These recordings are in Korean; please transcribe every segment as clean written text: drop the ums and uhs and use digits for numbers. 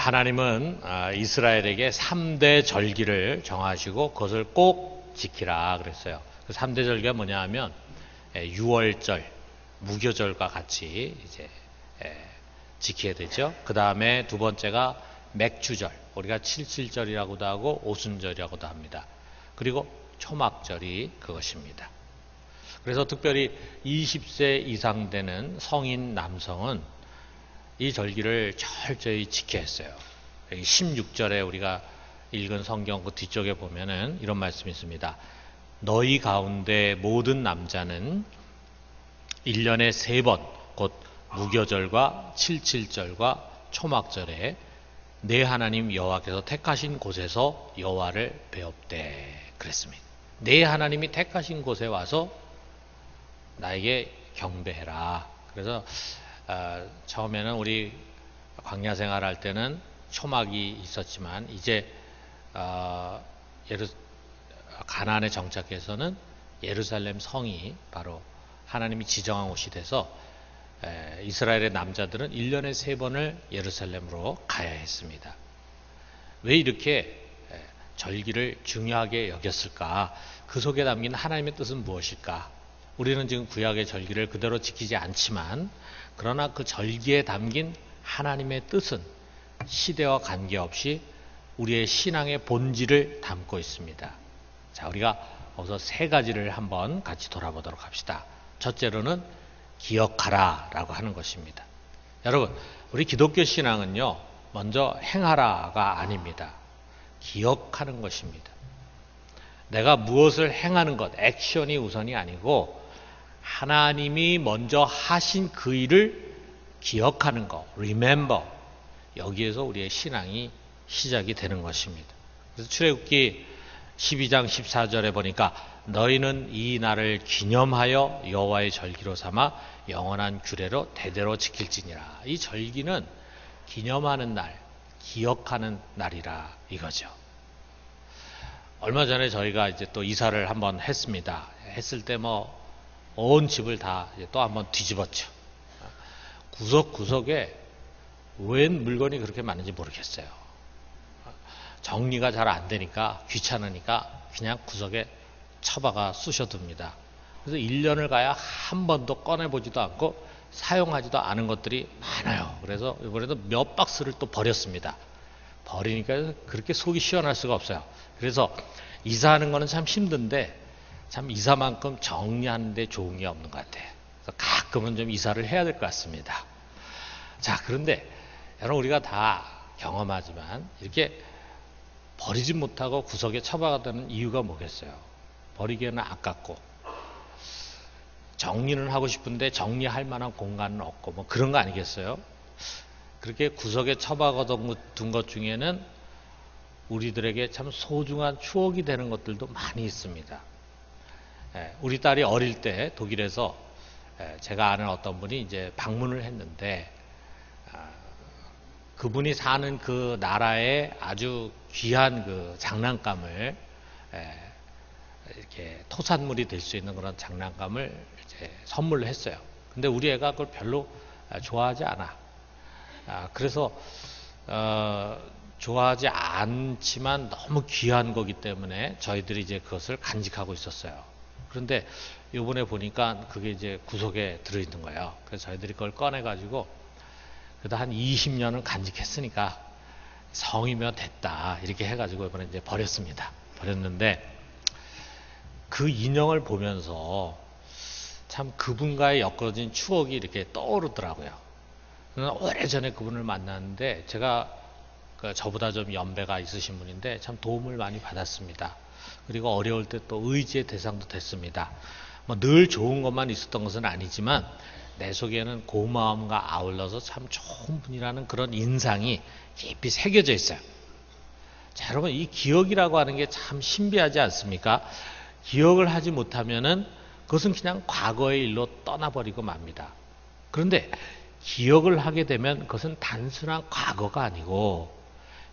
하나님은 이스라엘에게 3대 절기를 정하시고 그것을 꼭 지키라 그랬어요. 그 3대 절기가 뭐냐 하면 유월절, 무교절과 같이 이제 지켜야 되죠. 그 다음에 두 번째가 맥주절, 우리가 칠칠절이라고도 하고 오순절이라고도 합니다. 그리고 초막절이 그것입니다. 그래서 특별히 20세 이상 되는 성인 남성은 이 절기를 철저히 지켜야 했어요. 여기 16절에 우리가 읽은 성경 그 뒤쪽에 보면은 이런 말씀이 있습니다. 너희 가운데 모든 남자는 1년에 3번 곧 무교절과 칠칠절과 초막절에 내 하나님 여호와께서 택하신 곳에서 여호와를 배웁되 그랬습니다. 내 하나님이 택하신 곳에 와서 나에게 경배해라. 그래서 처음에는 우리 광야 생활할 때는 초막이 있었지만 이제 가나안에 정착해서는 예루살렘 성이 바로 하나님이 지정한 곳이 돼서 이스라엘의 남자들은 1년에 3번을 예루살렘으로 가야 했습니다. 왜 이렇게 절기를 중요하게 여겼을까? 그 속에 담긴 하나님의 뜻은 무엇일까? 우리는 지금 구약의 절기를 그대로 지키지 않지만 그러나 그 절기에 담긴 하나님의 뜻은 시대와 관계없이 우리의 신앙의 본질을 담고 있습니다. 자, 우리가 거기서 3가지를 한번 같이 돌아보도록 합시다. 첫째로는 기억하라 라고 하는 것입니다. 여러분, 우리 기독교 신앙은요, 먼저 행하라가 아닙니다. 기억하는 것입니다. 내가 무엇을 행하는 것, 액션이 우선이 아니고 하나님이 먼저 하신 그 일을 기억하는 것, remember. 여기에서 우리의 신앙이 시작이 되는 것입니다. 그래서 출애굽기 12장 14절에 보니까 너희는 이 날을 기념하여 여호와의 절기로 삼아 영원한 규례로 대대로 지킬지니라. 이 절기는 기념하는 날, 기억하는 날이라 이거죠. 얼마 전에 저희가 이제 또 이사를 한번 했습니다. 했을 때 온 집을 다 또 한번 뒤집었죠. 구석구석에 웬 물건이 그렇게 많은지 모르겠어요. 정리가 잘 안 되니까 귀찮으니까 그냥 구석에 처박아 쑤셔둡니다. 그래서 1년을 가야 한 번도 꺼내보지도 않고 사용하지도 않은 것들이 많아요. 그래서 이번에도 몇 박스를 또 버렸습니다. 버리니까 그렇게 속이 시원할 수가 없어요. 그래서 이사하는 거는 참 힘든데 참 이사만큼 정리하는 데 좋은 게 없는 것 같아요. 그래서 가끔은 좀 이사를 해야 될 것 같습니다. 자, 그런데 여러분 우리가 다 경험하지만 이렇게 버리지 못하고 구석에 처박아두는 이유가 뭐겠어요? 버리기에는 아깝고 정리는 하고 싶은데 정리할 만한 공간은 없고 그런 거 아니겠어요? 그렇게 구석에 처박아둔 것 중에는 우리들에게 참 소중한 추억이 되는 것들도 많이 있습니다. 우리 딸이 어릴 때 독일에서 제가 아는 어떤 분이 이제 방문을 했는데 그분이 사는 그 나라에 아주 귀한 그 장난감을 이렇게 토산물이 될 수 있는 그런 장난감을 이제 선물을 했어요. 근데 우리 애가 그걸 별로 좋아하지 않아. 그래서 좋아하지 않지만 너무 귀한 거기 때문에 저희들이 이제 그것을 간직하고 있었어요. 그런데 요번에 보니까 그게 이제 구석에 들어있는 거예요. 그래서 저희들이 그걸 꺼내가지고 그래도 한 20년은 간직했으니까 성이면 됐다 이렇게 해가지고 이번에 이제 버렸습니다. 버렸는데 그 인형을 보면서 참 그분과의 엮어진 추억이 이렇게 떠오르더라고요. 오래전에 그분을 만났는데 제가 저보다 좀 연배가 있으신 분인데 참 도움을 많이 받았습니다. 그리고 어려울 때 또 의지의 대상도 됐습니다. 늘 좋은 것만 있었던 것은 아니지만 내 속에는 고마움과 아울러서 참 좋은 분이라는 그런 인상이 깊이 새겨져 있어요. 자, 여러분 이 기억이라고 하는 게 참 신비하지 않습니까? 기억을 하지 못하면은 그것은 그냥 과거의 일로 떠나버리고 맙니다. 그런데 기억을 하게 되면 그것은 단순한 과거가 아니고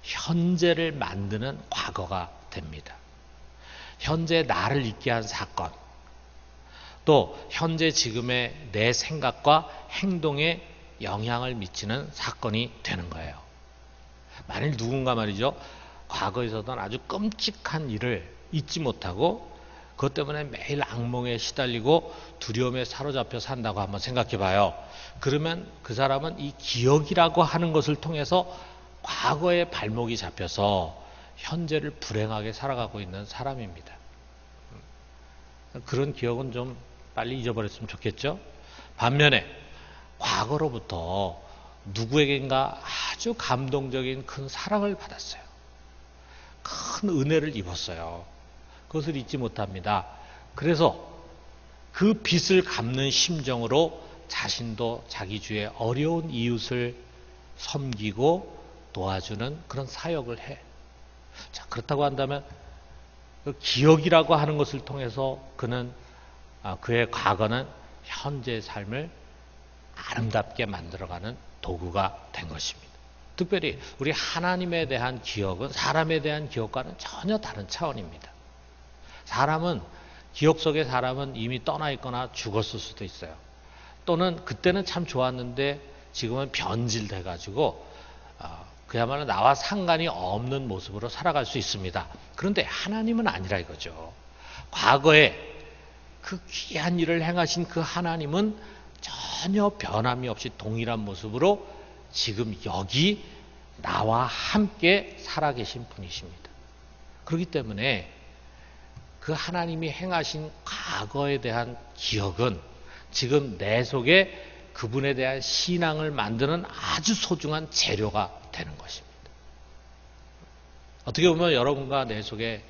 현재를 만드는 과거가 됩니다. 현재 나를 있게 한 사건, 또 현재 지금의 내 생각과 행동에 영향을 미치는 사건이 되는 거예요. 만일 누군가 말이죠, 과거에 있었던 아주 끔찍한 일을 잊지 못하고 그것 때문에 매일 악몽에 시달리고 두려움에 사로잡혀 산다고 한번 생각해 봐요. 그러면 그 사람은 이 기억이라고 하는 것을 통해서 과거의 발목이 잡혀서 현재를 불행하게 살아가고 있는 사람입니다. 그런 기억은 좀 빨리 잊어버렸으면 좋겠죠. 반면에 과거로부터 누구에겐가 아주 감동적인 큰 사랑을 받았어요. 큰 은혜를 입었어요. 그것을 잊지 못합니다. 그래서 그 빚을 갚는 심정으로 자신도 자기 주위의 어려운 이웃을 섬기고 도와주는 그런 사역을 해. 자, 그렇다고 한다면 그 기억이라고 하는 것을 통해서 그는 그의 과거는 현재의 삶을 아름답게 만들어가는 도구가 된 것입니다. 특별히 우리 하나님에 대한 기억은 사람에 대한 기억과는 전혀 다른 차원입니다. 사람은 기억 속의 사람은 이미 떠나 있거나 죽었을 수도 있어요. 또는 그때는 참 좋았는데 지금은 변질돼 가지고 그야말로 나와 상관이 없는 모습으로 살아갈 수 있습니다. 그런데 하나님은 아니라 이거죠. 과거에 그 귀한 일을 행하신 그 하나님은 전혀 변함이 없이 동일한 모습으로 지금 여기 나와 함께 살아계신 분이십니다. 그렇기 때문에 그 하나님이 행하신 과거에 대한 기억은 지금 내 속에 그분에 대한 신앙을 만드는 아주 소중한 재료가 되는 것입니다. 어떻게 보면 여러분과 내 속에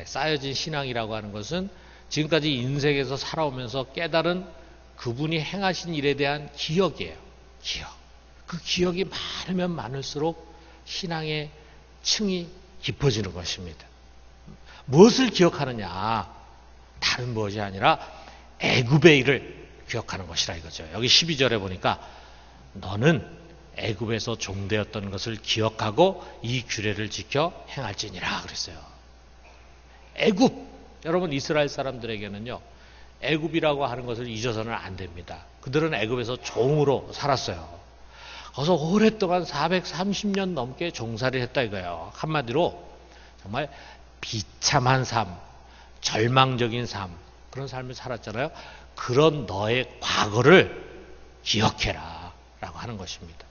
쌓여진 신앙이라고 하는 것은 지금까지 인생에서 살아오면서 깨달은 그분이 행하신 일에 대한 기억이에요. 기억. 그 기억이 많으면 많을수록 신앙의 층이 깊어지는 것입니다. 무엇을 기억하느냐? 다른 무엇이 아니라 애굽의 일을 기억하는 것이라 이거죠. 여기 12절에 보니까 너는 애굽에서 종되었던 것을 기억하고 이 규례를 지켜 행할지니라 그랬어요. 애굽, 여러분 이스라엘 사람들에게는요, 애굽이라고 하는 것을 잊어서는 안 됩니다. 그들은 애굽에서 종으로 살았어요. 거기서 오랫동안 430년 넘게 종살이를 했다 이거예요. 한마디로 정말 비참한 삶, 절망적인 삶, 그런 삶을 살았잖아요. 그런 너의 과거를 기억해라 라고 하는 것입니다.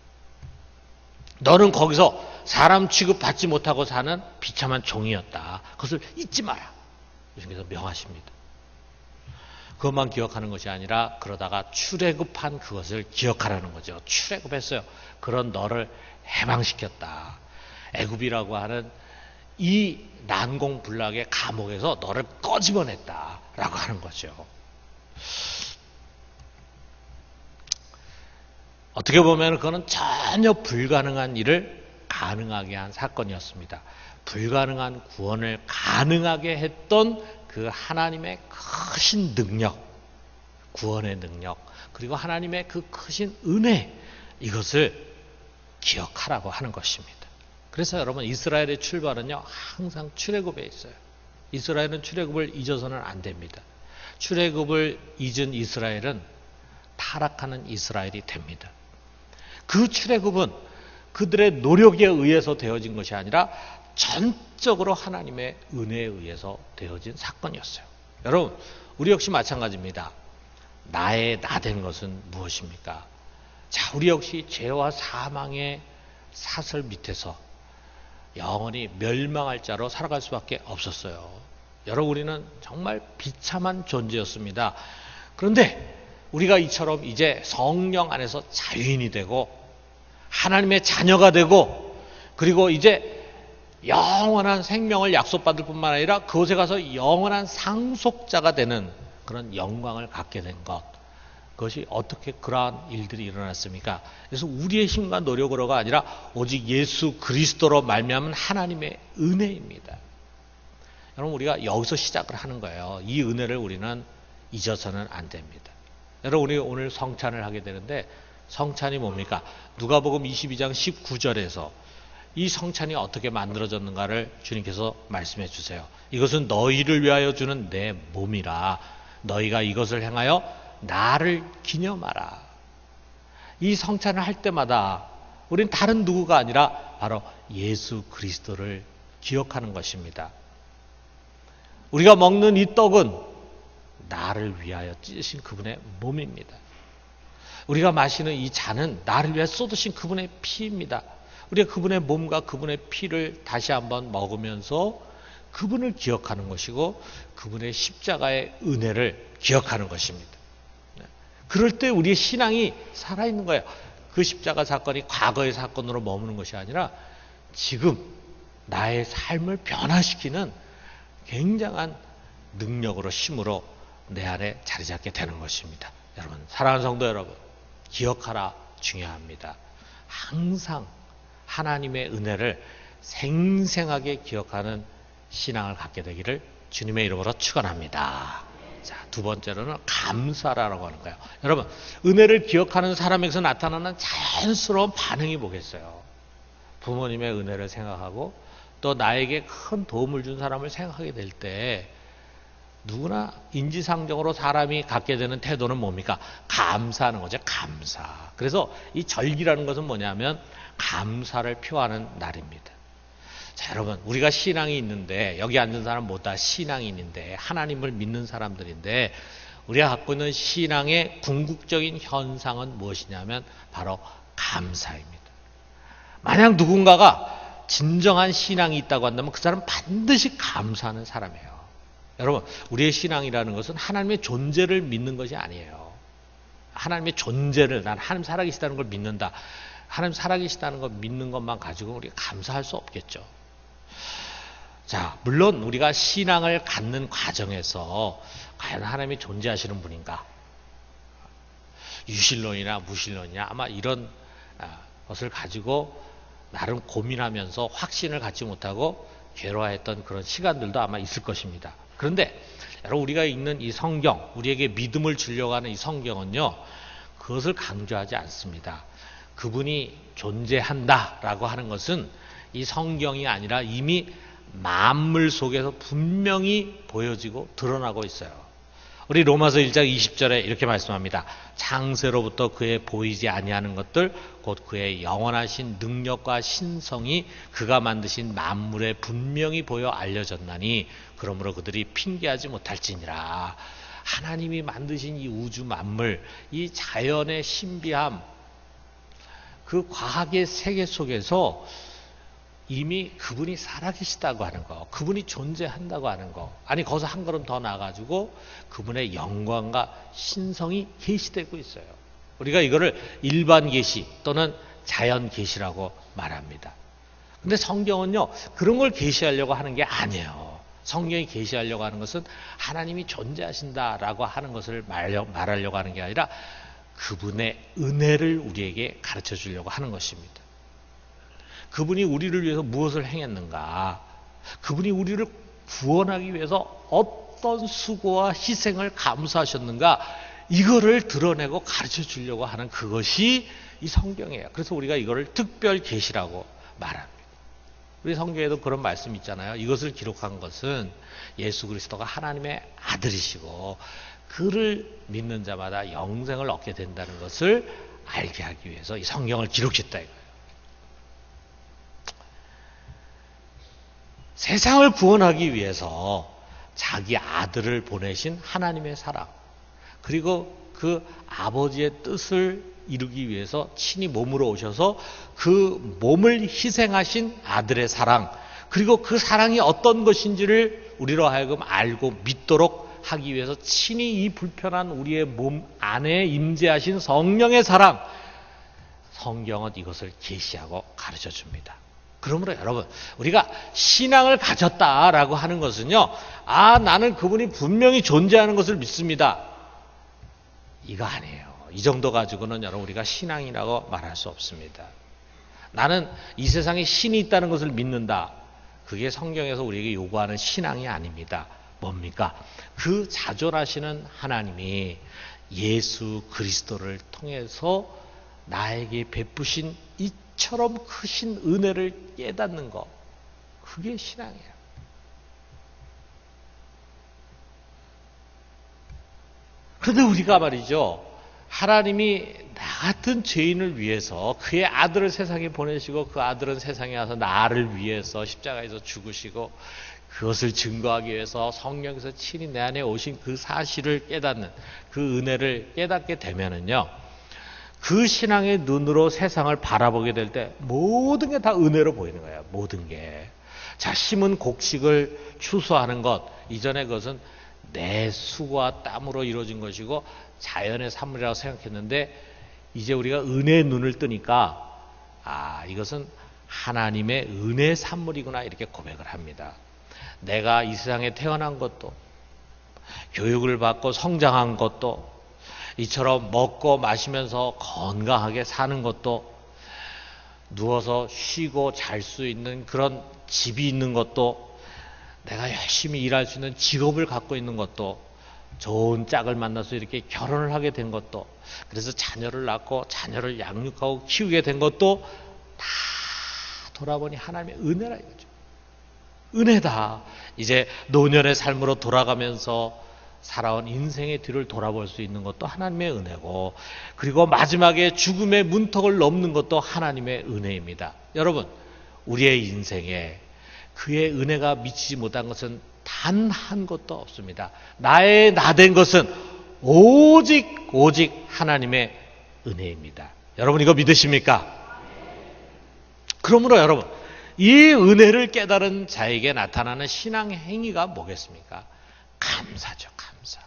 너는 거기서 사람 취급받지 못하고 사는 비참한 종이었다. 그것을 잊지 마라. 예수님께서 명하십니다. 그것만 기억하는 것이 아니라 그러다가 출애굽한 그것을 기억하라는 거죠. 출애굽했어요. 그런 너를 해방시켰다. 애굽이라고 하는 이 난공불락의 감옥에서 너를 꺼집어냈다라고 하는 거죠. 어떻게 보면 그거는 전혀 불가능한 일을 가능하게 한 사건이었습니다. 불가능한 구원을 가능하게 했던 그 하나님의 크신 능력, 구원의 능력, 그리고 하나님의 그 크신 은혜, 이것을 기억하라고 하는 것입니다. 그래서 여러분 이스라엘의 출발은요 항상 출애굽에 있어요. 이스라엘은 출애굽을 잊어서는 안 됩니다. 출애굽을 잊은 이스라엘은 타락하는 이스라엘이 됩니다. 그 출애굽은 그들의 노력에 의해서 되어진 것이 아니라 전적으로 하나님의 은혜에 의해서 되어진 사건이었어요. 여러분 우리 역시 마찬가지입니다. 나의 나된 것은 무엇입니까? 자, 우리 역시 죄와 사망의 사슬 밑에서 영원히 멸망할 자로 살아갈 수밖에 없었어요. 여러분 우리는 정말 비참한 존재였습니다. 그런데 우리가 이처럼 이제 성령 안에서 자유인이 되고 하나님의 자녀가 되고 그리고 이제 영원한 생명을 약속받을 뿐만 아니라 그곳에 가서 영원한 상속자가 되는 그런 영광을 갖게 된 것, 그것이 어떻게 그러한 일들이 일어났습니까? 그래서 우리의 힘과 노력으로가 아니라 오직 예수 그리스도로 말미암은 하나님의 은혜입니다. 여러분 우리가 여기서 시작을 하는 거예요. 이 은혜를 우리는 잊어서는 안 됩니다. 여러분 우리 오늘 성찬을 하게 되는데 성찬이 뭡니까? 누가복음 22장 19절에서 이 성찬이 어떻게 만들어졌는가를 주님께서 말씀해 주세요. 이것은 너희를 위하여 주는 내 몸이라. 너희가 이것을 행하여 나를 기념하라. 이 성찬을 할 때마다 우린 다른 누구가 아니라 바로 예수 그리스도를 기억하는 것입니다. 우리가 먹는 이 떡은 나를 위하여 찢으신 그분의 몸입니다. 우리가 마시는 이 잔은 나를 위해 쏟으신 그분의 피입니다. 우리가 그분의 몸과 그분의 피를 다시 한번 먹으면서 그분을 기억하는 것이고 그분의 십자가의 은혜를 기억하는 것입니다. 그럴 때 우리의 신앙이 살아있는 거예요. 그 십자가 사건이 과거의 사건으로 머무는 것이 아니라 지금 나의 삶을 변화시키는 굉장한 능력으로 힘으로 내 안에 자리 잡게 되는 것입니다. 여러분, 사랑하는 성도 여러분, 기억하라 중요합니다. 항상 하나님의 은혜를 생생하게 기억하는 신앙을 갖게 되기를 주님의 이름으로 축원합니다. 자, 두 번째로는 감사라고 하는 거예요. 여러분, 은혜를 기억하는 사람에게서 나타나는 자연스러운 반응이 뭐겠어요? 부모님의 은혜를 생각하고 또 나에게 큰 도움을 준 사람을 생각하게 될 때 누구나 인지상정으로 사람이 갖게 되는 태도는 뭡니까? 감사하는 거죠. 감사. 그래서 이 절기라는 것은 뭐냐면 감사를 표하는 날입니다. 자, 여러분, 우리가 신앙이 있는데, 여기 앉은 사람 모두 다 신앙인인데, 하나님을 믿는 사람들인데, 우리가 갖고 있는 신앙의 궁극적인 현상은 무엇이냐면 바로 감사입니다. 만약 누군가가 진정한 신앙이 있다고 한다면 그 사람은 반드시 감사하는 사람이에요. 여러분, 우리의 신앙이라는 것은 하나님의 존재를 믿는 것이 아니에요. 하나님의 존재를, 난 하나님 살아계시다는 걸 믿는다. 하나님 살아계시다는 걸 믿는 것만 가지고 우리가 감사할 수 없겠죠. 자, 물론 우리가 신앙을 갖는 과정에서 과연 하나님이 존재하시는 분인가? 유실론이나 무실론이나 아마 이런 것을 가지고 나름 고민하면서 확신을 갖지 못하고 괴로워했던 그런 시간들도 아마 있을 것입니다. 그런데 여러분, 우리가 읽는 이 성경, 우리에게 믿음을 주려고 하는 이 성경은요, 그것을 강조하지 않습니다. 그분이 존재한다라고 하는 것은 이 성경이 아니라 이미 만물 속에서 분명히 보여지고 드러나고 있어요. 우리 로마서 1장 20절에 이렇게 말씀합니다. 창세로부터 그의 보이지 아니하는 것들 곧 그의 영원하신 능력과 신성이 그가 만드신 만물에 분명히 보여 알려졌나니 그러므로 그들이 핑계하지 못할지니라. 하나님이 만드신 이 우주 만물, 이 자연의 신비함, 그 과학의 세계 속에서 이미 그분이 살아계시다고 하는 거, 그분이 존재한다고 하는 거, 아니 거기서 한 걸음 더 나가지고 그분의 영광과 신성이 계시되고 있어요. 우리가 이거를 일반 계시 또는 자연 계시라고 말합니다. 근데 성경은요, 그런 걸 계시하려고 하는 게 아니에요. 성경이 계시하려고 하는 것은 하나님이 존재하신다라고 하는 것을 말하려고 하는 게 아니라 그분의 은혜를 우리에게 가르쳐 주려고 하는 것입니다. 그분이 우리를 위해서 무엇을 행했는가? 그분이 우리를 구원하기 위해서 어떤 수고와 희생을 감수하셨는가? 이거를 드러내고 가르쳐 주려고 하는 그것이 이 성경이에요. 그래서 우리가 이거를 특별 계시라고 말합니다. 우리 성경에도 그런 말씀 있잖아요. 이것을 기록한 것은 예수 그리스도가 하나님의 아들이시고 그를 믿는 자마다 영생을 얻게 된다는 것을 알게 하기 위해서 이 성경을 기록했다 이거예요. 세상을 구원하기 위해서 자기 아들을 보내신 하나님의 사랑, 그리고 그 아버지의 뜻을 이루기 위해서 친히 몸으로 오셔서 그 몸을 희생하신 아들의 사랑, 그리고 그 사랑이 어떤 것인지를 우리로 하여금 알고 믿도록 하기 위해서 친히 이 불편한 우리의 몸 안에 임재하신 성령의 사랑, 성경은 이것을 계시하고 가르쳐 줍니다. 그러므로 여러분, 우리가 신앙을 가졌다라고 하는 것은요, 나는 그분이 분명히 존재하는 것을 믿습니다, 이거 아니에요. 이 정도 가지고는 여러분 우리가 신앙이라고 말할 수 없습니다. 나는 이 세상에 신이 있다는 것을 믿는다, 그게 성경에서 우리에게 요구하는 신앙이 아닙니다. 뭡니까? 그 자존하시는 하나님이 예수 그리스도를 통해서 나에게 베푸신 이처럼 크신 은혜를 깨닫는 것, 그게 신앙이에요. 그런데 우리가 말이죠, 하나님이 나 같은 죄인을 위해서 그의 아들을 세상에 보내시고 그 아들은 세상에 와서 나를 위해서 십자가에서 죽으시고 그것을 증거하기 위해서 성령께서 친히 내 안에 오신 그 사실을 깨닫는 그 은혜를 깨닫게 되면은요, 그 신앙의 눈으로 세상을 바라보게 될 때 모든 게 다 은혜로 보이는 거예요. 모든 게. 자, 심은 곡식을 추수하는 것, 이전에 그것은 내 수고와 땀으로 이루어진 것이고 자연의 산물이라고 생각했는데 이제 우리가 은혜의 눈을 뜨니까 이것은 하나님의 은혜의 산물이구나 이렇게 고백을 합니다. 내가 이 세상에 태어난 것도 교육을 받고 성장한 것도 이처럼 먹고 마시면서 건강하게 사는 것도 누워서 쉬고 잘 수 있는 그런 집이 있는 것도 내가 열심히 일할 수 있는 직업을 갖고 있는 것도 좋은 짝을 만나서 이렇게 결혼을 하게 된 것도 그래서 자녀를 낳고 자녀를 양육하고 키우게 된 것도 다 돌아보니 하나님의 은혜라 이거죠. 은혜다. 이제 노년의 삶으로 돌아가면서 살아온 인생의 뒤를 돌아볼 수 있는 것도 하나님의 은혜고 그리고 마지막에 죽음의 문턱을 넘는 것도 하나님의 은혜입니다. 여러분, 우리의 인생에 그의 은혜가 미치지 못한 것은 단 한 것도 없습니다. 나의 나된 것은 오직 하나님의 은혜입니다. 여러분 이거 믿으십니까? 그러므로 여러분 이 은혜를 깨달은 자에게 나타나는 신앙 행위가 뭐겠습니까? 감사죠. 감사.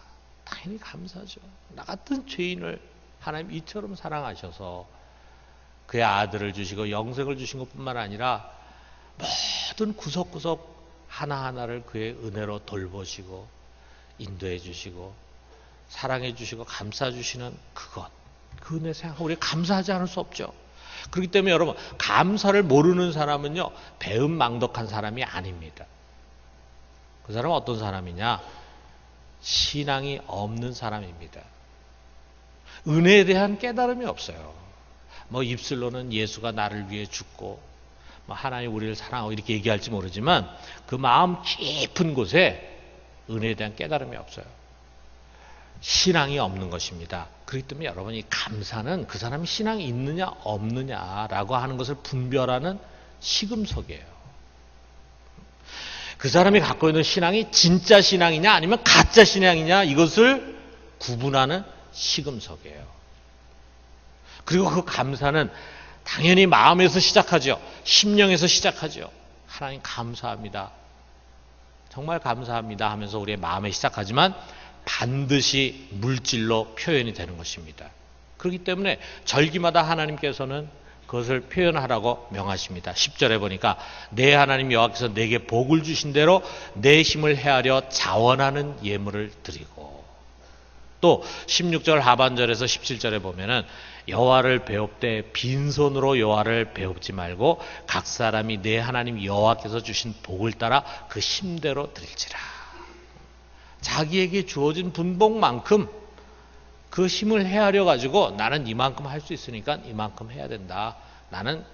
당연히 감사죠. 나 같은 죄인을 하나님 이처럼 사랑하셔서 그의 아들을 주시고 영생을 주신 것뿐만 아니라 모든 구석구석 하나하나를 그의 은혜로 돌보시고 인도해 주시고 사랑해 주시고 감싸 주시는 그것, 그 은혜 생각하고 우리가 감사하지 않을 수 없죠. 그렇기 때문에 여러분 감사를 모르는 사람은요 배은망덕한 사람이 아닙니다. 그 사람은 어떤 사람이냐? 신앙이 없는 사람입니다. 은혜에 대한 깨달음이 없어요. 뭐 입술로는 예수가 나를 위해 죽고 뭐 하나님 우리를 사랑하고 이렇게 얘기할지 모르지만 그 마음 깊은 곳에 은혜에 대한 깨달음이 없어요. 신앙이 없는 것입니다. 그렇기 때문에 여러분이 감사는 그 사람이 신앙이 있느냐 없느냐라고 하는 것을 분별하는 시금석이에요. 그 사람이 갖고 있는 신앙이 진짜 신앙이냐 아니면 가짜 신앙이냐 이것을 구분하는 시금석이에요. 그리고 그 감사는 당연히 마음에서 시작하죠. 심령에서 시작하죠. 하나님 감사합니다. 정말 감사합니다 하면서 우리의 마음에 시작하지만 반드시 물질로 표현이 되는 것입니다. 그렇기 때문에 절기마다 하나님께서는 그것을 표현하라고 명하십니다. 10절에 보니까 내 하나님 여호와께서 내게 복을 주신 대로 내 힘을 헤아려 자원하는 예물을 드리고 또 16절 하반절에서 17절에 보면은 여호와를 배웁되 빈손으로 여호와를 배웁지 말고 각 사람이 내 하나님 여호와께서 주신 복을 따라 그 힘대로 드릴지라. 자기에게 주어진 분복만큼 그 힘을 헤아려 가지고 나는 이만큼 할 수 있으니까 이만큼 해야 된다. 나는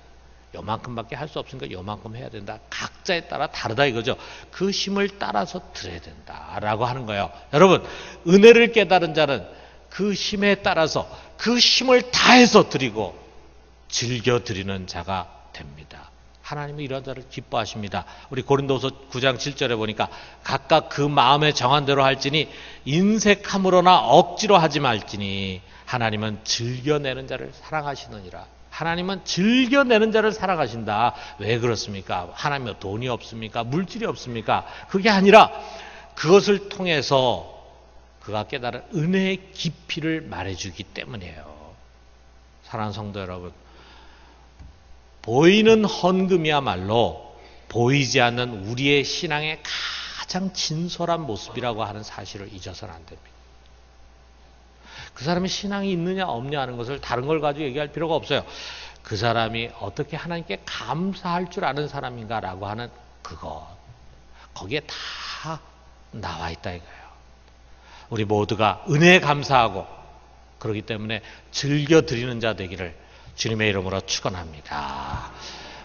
요만큼밖에 할 수 없으니까 요만큼 해야 된다. 각자에 따라 다르다 이거죠. 그 힘을 따라서 드려야 된다라고 하는 거예요. 여러분 은혜를 깨달은 자는 그 힘에 따라서 그 힘을 다해서 드리고 즐겨 드리는 자가 됩니다. 하나님은 이런 자를 기뻐하십니다. 우리 고린도서 9장 7절에 보니까 각각 그 마음에 정한 대로 할지니 인색함으로나 억지로 하지 말지니 하나님은 즐겨내는 자를 사랑하시느니라. 하나님은 즐겨내는 자를 사랑하신다. 왜 그렇습니까? 하나님은 돈이 없습니까? 물질이 없습니까? 그게 아니라 그것을 통해서 그가 깨달은 은혜의 깊이를 말해주기 때문이에요. 사랑하는 성도 여러분, 보이는 헌금이야말로 보이지 않는 우리의 신앙의 가장 진솔한 모습이라고 하는 사실을 잊어서는 안 됩니다. 그 사람이 신앙이 있느냐 없느냐 하는 것을 다른 걸 가지고 얘기할 필요가 없어요. 그 사람이 어떻게 하나님께 감사할 줄 아는 사람인가라고 하는 그것, 거기에 다 나와 있다 이거예요. 우리 모두가 은혜에 감사하고 그렇기 때문에 즐겨 드리는 자 되기를 주님의 이름으로 축원합니다.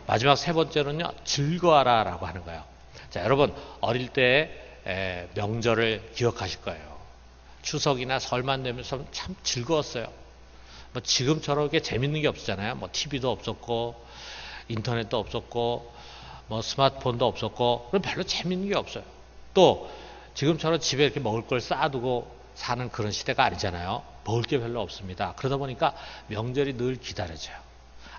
마지막 세 번째는요, 즐거워라 라고 하는 거예요. 자, 여러분 어릴 때 명절을 기억하실 거예요. 추석이나 설만 되면서 참 즐거웠어요. 뭐 지금처럼 이렇게 재밌는 게 없었잖아요. 뭐 TV도 없었고 인터넷도 없었고 뭐 스마트폰도 없었고 그럼 별로 재밌는 게 없어요. 또 지금처럼 집에 이렇게 먹을 걸 쌓아두고 사는 그런 시대가 아니잖아요. 먹을 게 별로 없습니다. 그러다 보니까 명절이 늘 기다려져요.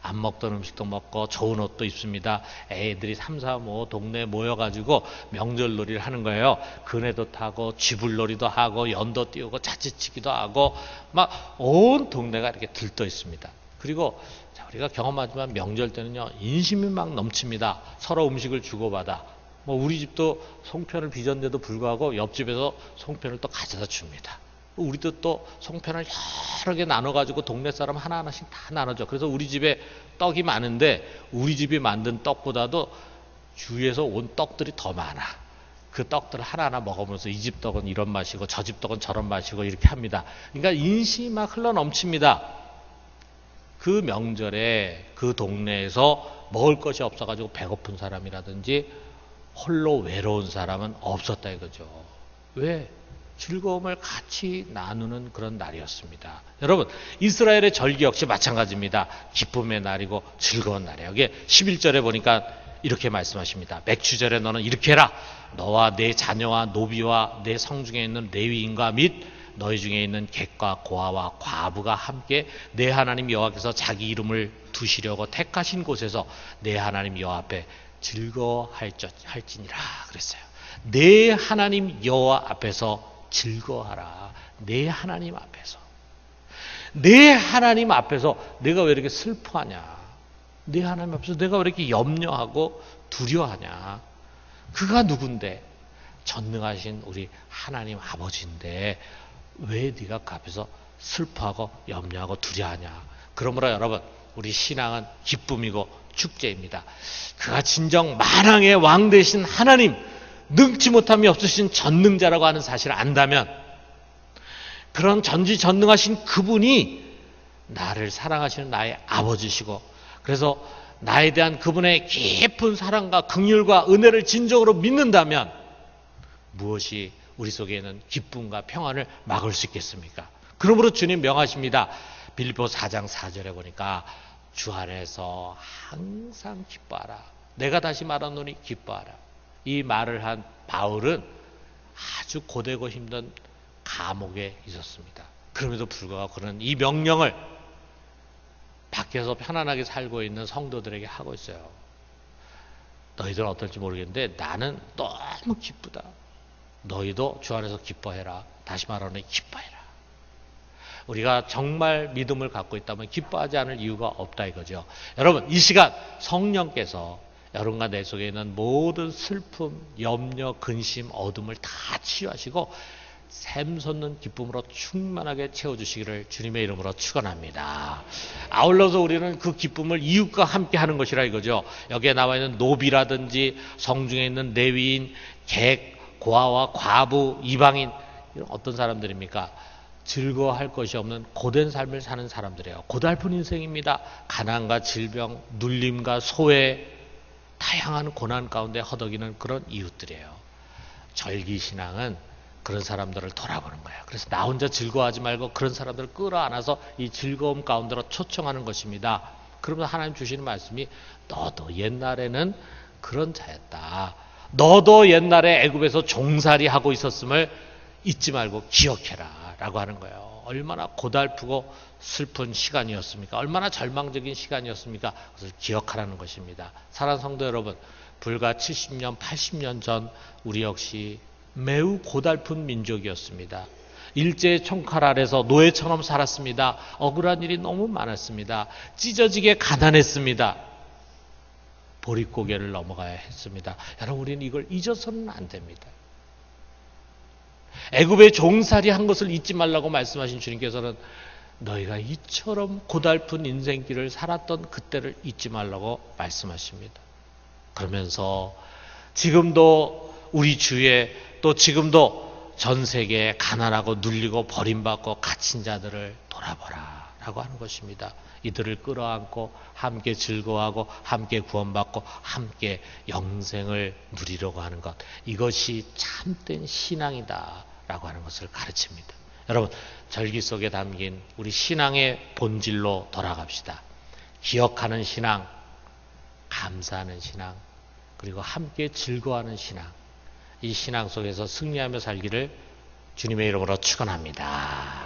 안 먹던 음식도 먹고 좋은 옷도 입습니다. 애들이 3, 4, 5 동네에 모여가지고 명절놀이를 하는 거예요. 그네도 타고 쥐불놀이도 하고 연도 띄우고 자치치기도 하고 막 온 동네가 이렇게 들떠 있습니다. 그리고 우리가 경험하지만 명절 때는요 인심이 막 넘칩니다. 서로 음식을 주고받아. 뭐 우리 집도 송편을 빚었는데도 불구하고 옆집에서 송편을 또 가져다 줍니다. 우리도 또 송편을 여러 개 나눠가지고 동네 사람 하나하나씩 다 나눠줘. 그래서 우리 집에 떡이 많은데 우리 집이 만든 떡보다도 주위에서 온 떡들이 더 많아. 그 떡들을 하나하나 먹으면서 이 집 떡은 이런 맛이고 저 집 떡은 저런 맛이고 이렇게 합니다. 그러니까 인심이 막 흘러 넘칩니다. 그 명절에 그 동네에서 먹을 것이 없어가지고 배고픈 사람이라든지 홀로 외로운 사람은 없었다 이거죠. 왜? 즐거움을 같이 나누는 그런 날이었습니다. 여러분 이스라엘의 절기 역시 마찬가지입니다. 기쁨의 날이고 즐거운 날이에요. 여기 11절에 보니까 이렇게 말씀하십니다. 맥추절에 너는 이렇게 해라. 너와 내 자녀와 노비와 내 성중에 있는 레위인과 및 너희 중에 있는 객과 고아와 과부가 함께 내 하나님 여호와께서 자기 이름을 두시려고 택하신 곳에서 내 하나님 여호와 앞에 즐거워할지니라 그랬어요. 내 하나님 여호와 앞에서 즐거워하라. 내 하나님 앞에서. 내 하나님 앞에서 내가 왜 이렇게 슬퍼하냐. 내 하나님 앞에서 내가 왜 이렇게 염려하고 두려워하냐. 그가 누군데? 전능하신 우리 하나님 아버지인데 왜 네가 그 앞에서 슬퍼하고 염려하고 두려워하냐. 그러므로 여러분 우리 신앙은 기쁨이고 축제입니다. 그가 진정 만왕의 왕 되신 하나님, 능치 못함이 없으신 전능자라고 하는 사실을 안다면 그런 전지전능하신 그분이 나를 사랑하시는 나의 아버지시고 그래서 나에 대한 그분의 깊은 사랑과 긍휼과 은혜를 진정으로 믿는다면 무엇이 우리 속에 있는 기쁨과 평안을 막을 수 있겠습니까? 그러므로 주님 명하십니다. 빌립보 4장 4절에 보니까 주 안에서 항상 기뻐하라. 내가 다시 말하노니 기뻐하라. 이 말을 한 바울은 아주 고되고 힘든 감옥에 있었습니다. 그럼에도 불구하고 그는 이 명령을 밖에서 편안하게 살고 있는 성도들에게 하고 있어요. 너희들은 어떨지 모르겠는데 나는 너무 기쁘다. 너희도 주 안에서 기뻐해라. 다시 말하노니 기뻐해라. 우리가 정말 믿음을 갖고 있다면 기뻐하지 않을 이유가 없다 이거죠. 여러분 이 시간 성령께서 여러분과 내 속에 있는 모든 슬픔, 염려, 근심, 어둠을 다 치유하시고 샘솟는 기쁨으로 충만하게 채워주시기를 주님의 이름으로 축원합니다. 아울러서 우리는 그 기쁨을 이웃과 함께 하는 것이라 이거죠. 여기에 나와 있는 노비라든지 성중에 있는 레위인, 객, 고아와 과부, 이방인 이런 어떤 사람들입니까? 즐거워할 것이 없는 고된 삶을 사는 사람들이에요. 고달픈 인생입니다. 가난과 질병, 눌림과 소외, 다양한 고난 가운데 허덕이는 그런 이웃들이에요. 절기신앙은 그런 사람들을 돌아보는 거예요. 그래서 나 혼자 즐거워하지 말고 그런 사람들을 끌어안아서 이 즐거움 가운데로 초청하는 것입니다. 그러면서 하나님 주시는 말씀이 너도 옛날에는 그런 자였다. 너도 옛날에 애굽에서 종살이 하고 있었음을 잊지 말고 기억해라 라고 하는 거예요. 얼마나 고달프고 슬픈 시간이었습니까? 얼마나 절망적인 시간이었습니까? 그것을 기억하라는 것입니다. 사랑하는 성도 여러분, 불과 70년, 80년 전 우리 역시 매우 고달픈 민족이었습니다. 일제의 총칼 아래서 노예처럼 살았습니다. 억울한 일이 너무 많았습니다. 찢어지게 가난했습니다. 보릿고개를 넘어가야 했습니다. 여러분 우리는 이걸 잊어서는 안 됩니다. 애굽의 종살이 한 것을 잊지 말라고 말씀하신 주님께서는 너희가 이처럼 고달픈 인생길을 살았던 그때를 잊지 말라고 말씀하십니다. 그러면서 지금도 우리 주위에 또 지금도 전 세계에 가난하고 눌리고 버림받고 갇힌 자들을 돌아보라 라고 하는 것입니다. 이들을 끌어안고 함께 즐거워하고 함께 구원받고 함께 영생을 누리려고 하는 것, 이것이 참된 신앙이다 라고 하는 것을 가르칩니다. 여러분 절기 속에 담긴 우리 신앙의 본질로 돌아갑시다. 기억하는 신앙, 감사하는 신앙, 그리고 함께 즐거워하는 신앙, 이 신앙 속에서 승리하며 살기를 주님의 이름으로 축원합니다.